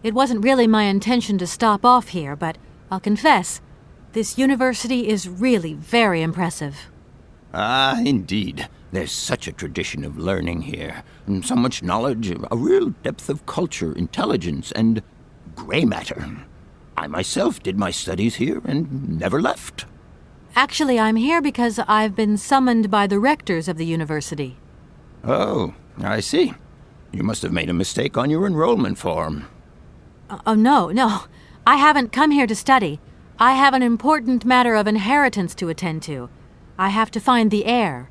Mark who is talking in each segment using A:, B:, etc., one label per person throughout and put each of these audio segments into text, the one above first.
A: It wasn't really my intention to stop off here, but I'll confess, this university is really very impressive.
B: Ah, indeed. There's such a tradition of learning here, and so much knowledge, a real depth of culture, intelligence, and gray matter. I myself did my studies here and never left.
A: Actually, I'm here because I've been summoned by the rectors of the university.
B: Oh, I see. You must have made a mistake on your enrollment form.
A: Oh, no. I haven't come here to study. I have an important matter of inheritance to attend to. I have to find the heir.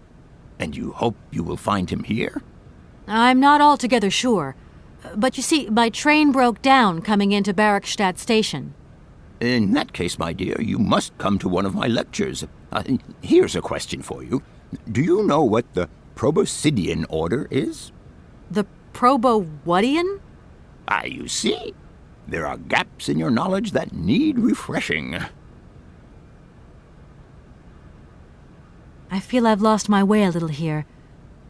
B: And you hope you will find him here?
A: I'm not altogether sure. But you see, my train broke down coming into Barrackstadt station.
B: In that case, my dear, you must come to one of my lectures. Here's a question for you. Do you know what the Proboscidean order is?
A: The Probowhatian?
B: Ah, you see? There are gaps in your knowledge that need refreshing.
A: I feel I've lost my way a little here.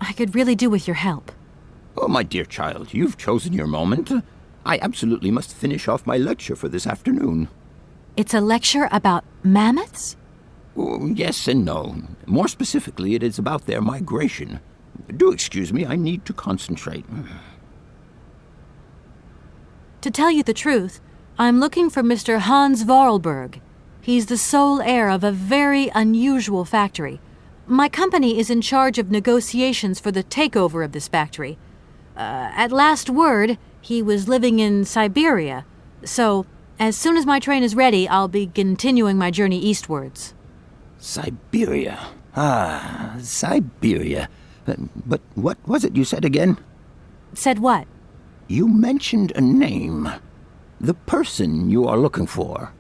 A: I could really do with your help.
B: Oh, my dear child, you've chosen your moment. I absolutely must finish off my lecture for this afternoon.
A: It's a lecture about mammoths?
B: Oh, yes and no. More specifically, it is about their migration. Do excuse me, I need to concentrate.
A: To tell you the truth, I'm looking for Mr. Hans Vorarlberg. He's the sole heir of a very unusual factory. My company is in charge of negotiations for the takeover of this factory. At last word, he was living in Syberia. So, as soon as my train is ready, I'll be continuing my journey eastwards.
B: Syberia. Ah, Syberia. But what was it you said again?
A: Said what?
B: You mentioned a name. The person you are looking for.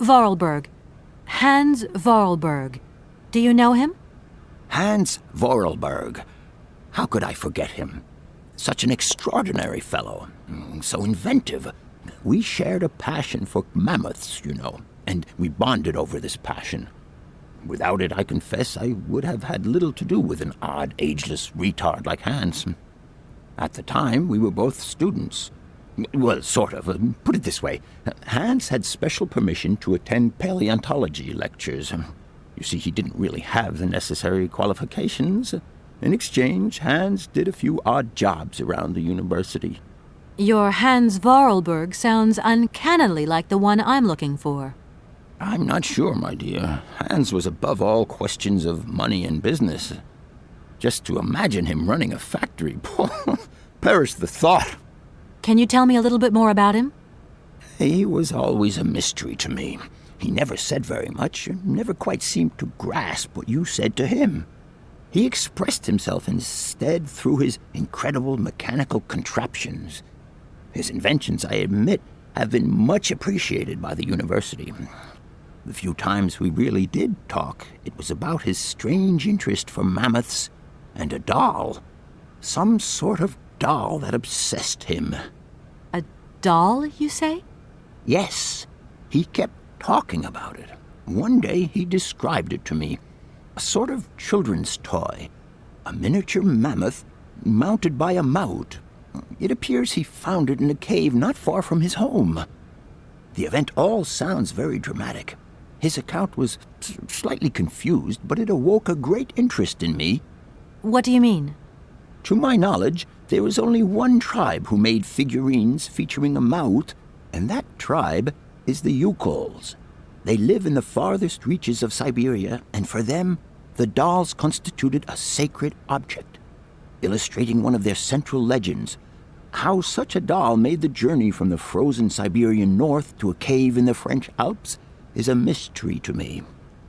A: Vorarlberg. Hans Vorarlberg. Do you know him?
B: Hans Vorarlberg. How could I forget him? Such an extraordinary fellow. So inventive. We shared a passion for mammoths, you know, and we bonded over this passion. Without it, I confess, I would have had little to do with an odd, ageless retard like Hans. At the time, we were both students. Well, sort of. Put it this way. Hans had special permission to attend paleontology lectures. You see, he didn't really have the necessary qualifications. In exchange, Hans did a few odd jobs around the university.
A: Your Hans Vorarlberg sounds uncannily like the one I'm looking for.
B: I'm not sure, my dear. Hans was above all questions of money and business. Just to imagine him running a factory, perish the thought.
A: Can you tell me a little bit more about him?
B: He was always a mystery to me. He never said very much, never quite seemed to grasp what you said to him. He expressed himself instead through his incredible mechanical contraptions. His inventions, I admit, have been much appreciated by the university. The few times we really did talk, it was about his strange interest for mammoths and a doll. Some sort of doll that obsessed him.
A: A doll, you say?
B: Yes. He kept talking about it. One day he described it to me. A sort of children's toy. A miniature mammoth mounted by a maut. It appears he found it in a cave not far from his home. The event all sounds very dramatic. His account was slightly confused, but it awoke a great interest in me.
A: What do you mean?
B: To my knowledge, there was only one tribe who made figurines featuring a maut, and that tribe is the Yukols. They live in the farthest reaches of Syberia, and for them, the dolls constituted a sacred object, illustrating one of their central legends. How such a doll made the journey from the frozen Siberian north to a cave in the French Alps is a mystery to me.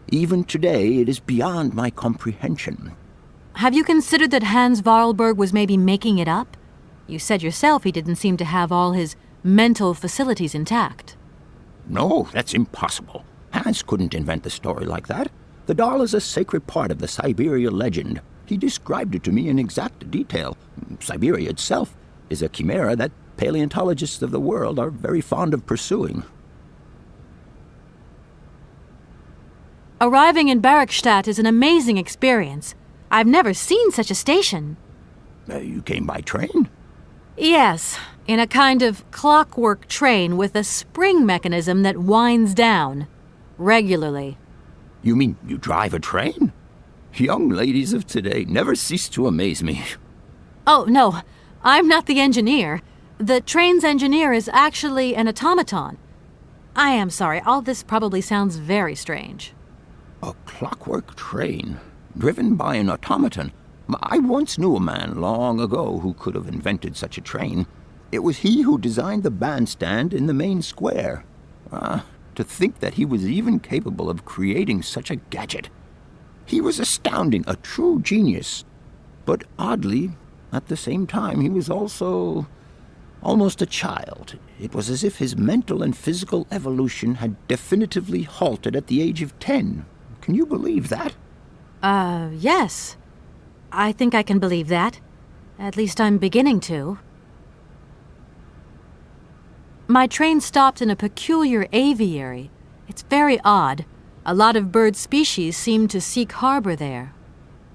B: Even today, it is beyond my comprehension.
A: Have you considered that Hans Vorarlberg was maybe making it up? You said yourself he didn't seem to have all his mental facilities intact.
B: No, that's impossible. Hans couldn't invent a story like that. The doll is a sacred part of the Syberia legend. He described it to me in exact detail. Syberia itself is a chimera that paleontologists of the world are very fond of pursuing.
A: Arriving in Barrackstadt is an amazing experience. I've never seen such a station.
B: You came by train?
A: Yes, in a kind of clockwork train with a spring mechanism that winds down regularly.
B: You mean you drive a train? Young ladies of today never cease to amaze me.
A: Oh, no, I'm not the engineer. The train's engineer is actually an automaton. I am sorry, all this probably sounds very strange.
B: A clockwork train, driven by an automaton. I once knew a man long ago who could have invented such a train. It was he who designed the bandstand in the main square. To think that he was even capable of creating such a gadget. He was astounding, a true genius. But oddly, at the same time, he was also almost a child. It was as if his mental and physical evolution had definitively halted at the age of 10. Can you believe that?
A: Yes. I think I can believe that. At least I'm beginning to. My train stopped in a peculiar aviary. It's very odd. A lot of bird species seem to seek harbor there.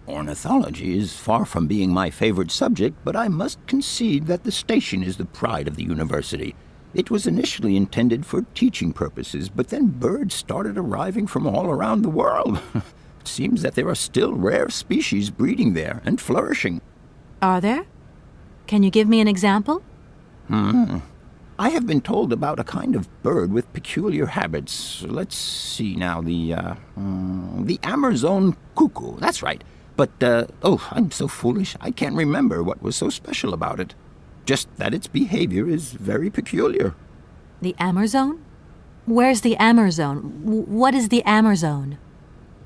B: Ornithology is far from being my favorite subject, but I must concede that the station is the pride of the university. It was initially intended for teaching purposes, but then birds started arriving from all around the world. It seems that there are still rare species breeding there and flourishing.
A: Are there? Can you give me an example?
B: I have been told about a kind of bird with peculiar habits. Let's see now, the Amazon cuckoo. That's right. But, I'm so foolish. I can't remember what was so special about it. Just that its behavior is very peculiar.
A: The Amazon? Where's the Amazon? What is the Amazon?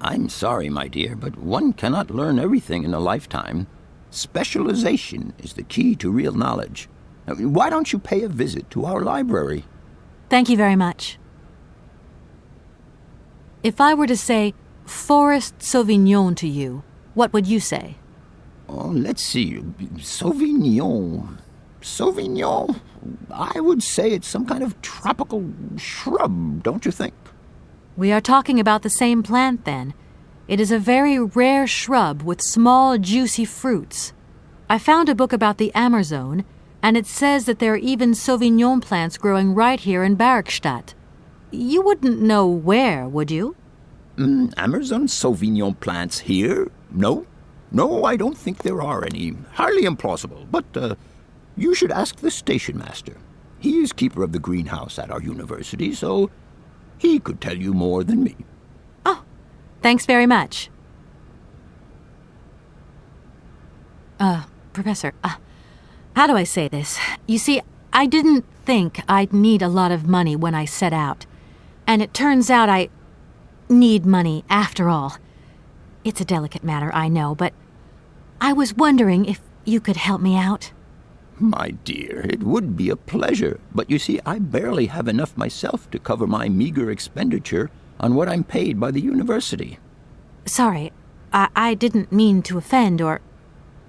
B: I'm sorry, my dear, but one cannot learn everything in a lifetime. Specialization is the key to real knowledge. Why don't you pay a visit to our library?
A: Thank you very much. If I were to say Forest Sauvignon to you, what would you say?
B: Oh, let's see. Sauvignon. Sauvignon? I would say it's some kind of tropical shrub, don't you think?
A: We are talking about the same plant, then. It is a very rare shrub with small, juicy fruits. I found a book about the Amazon, and it says that there are even Sauvignon plants growing right here in Bergstadt. You wouldn't know where, would you?
B: Amazon Sauvignon plants here? No. No, I don't think there are any. Highly implausible. But you should ask the station master. He is keeper of the greenhouse at our university, so he could tell you more than me.
A: Oh, thanks very much. Professor, how do I say this? You see, I didn't think I'd need a lot of money when I set out. And it turns out I need money after all. It's a delicate matter, I know, but I was wondering if you could help me out.
B: My dear, it would be a pleasure. But you see, I barely have enough myself to cover my meager expenditure on what I'm paid by the university.
A: Sorry, I didn't mean to offend or...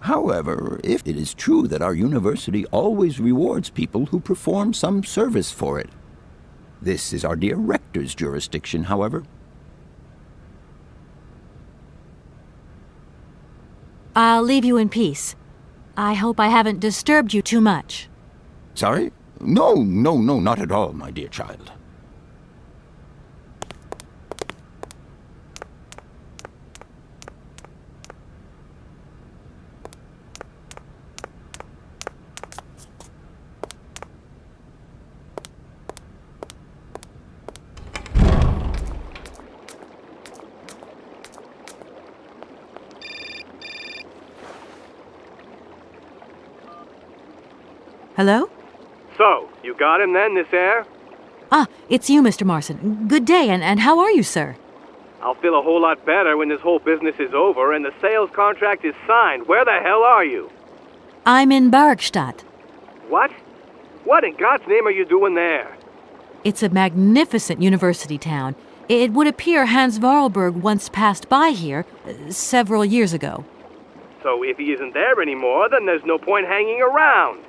B: However, if it is true that our university always rewards people who perform some service for it. This is our dear rector's jurisdiction, however.
A: I'll leave you in peace. I hope I haven't disturbed you too much.
B: Sorry? No, not at all, my dear child.
A: Hello?
C: So, you got him then, this air?
A: It's you, Mr. Marson. Good day, and how are you, sir?
C: I'll feel a whole lot better when this whole business is over and the sales contract is signed. Where the hell are you?
A: I'm in Bergstadt.
C: What? What in God's name are you doing there?
A: It's a magnificent university town. It would appear Hans Vorarlberg once passed by here several years ago.
C: So if he isn't there anymore, then there's no point hanging around.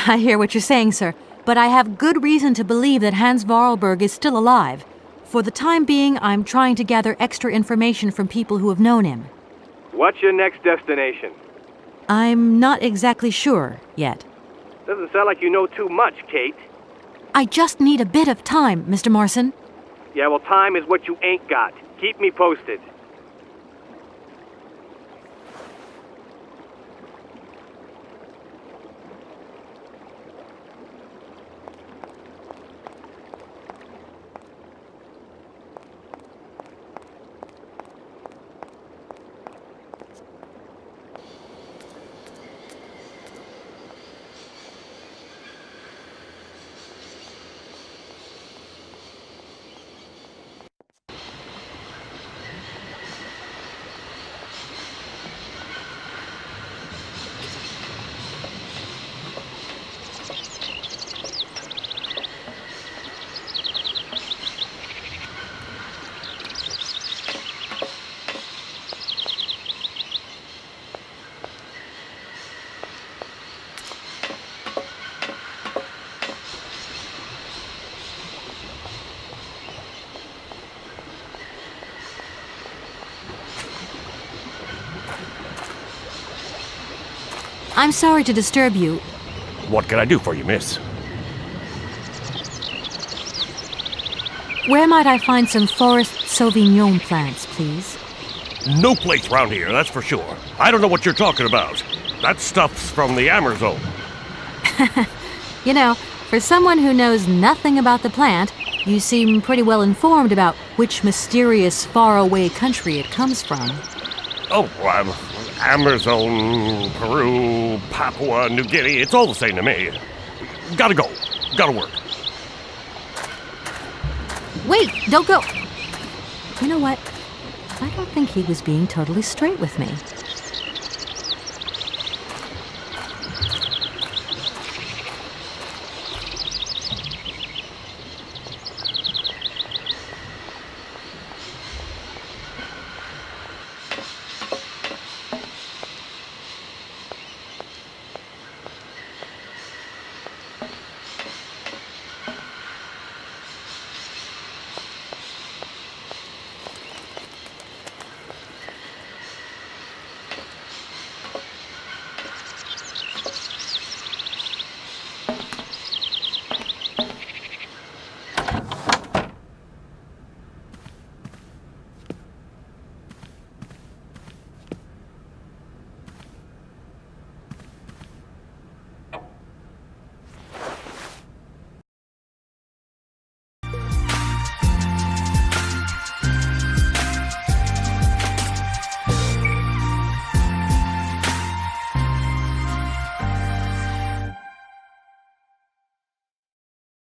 A: I hear what you're saying, sir, but I have good reason to believe that Hans Vorarlberg is still alive. For the time being, I'm trying to gather extra information from people who have known him.
C: What's your next destination?
A: I'm not exactly sure yet.
C: Doesn't sound like you know too much, Kate.
A: I just need a bit of time, Mr. Morrison.
C: Yeah, well, time is what you ain't got. Keep me posted.
A: I'm sorry to disturb you.
D: What can I do for you, miss?
A: Where might I find some forest Sauvignon plants, please?
D: No place round here, that's for sure. I don't know what you're talking about. That stuff's from the Amazon.
A: You know, for someone who knows nothing about the plant, you seem pretty well informed about which mysterious faraway country it comes from.
D: Oh, Amazon, Peru, Papua New Guinea, it's all the same to me. Gotta go. Gotta work.
A: Wait, don't go. You know what? I don't think he was being totally straight with me.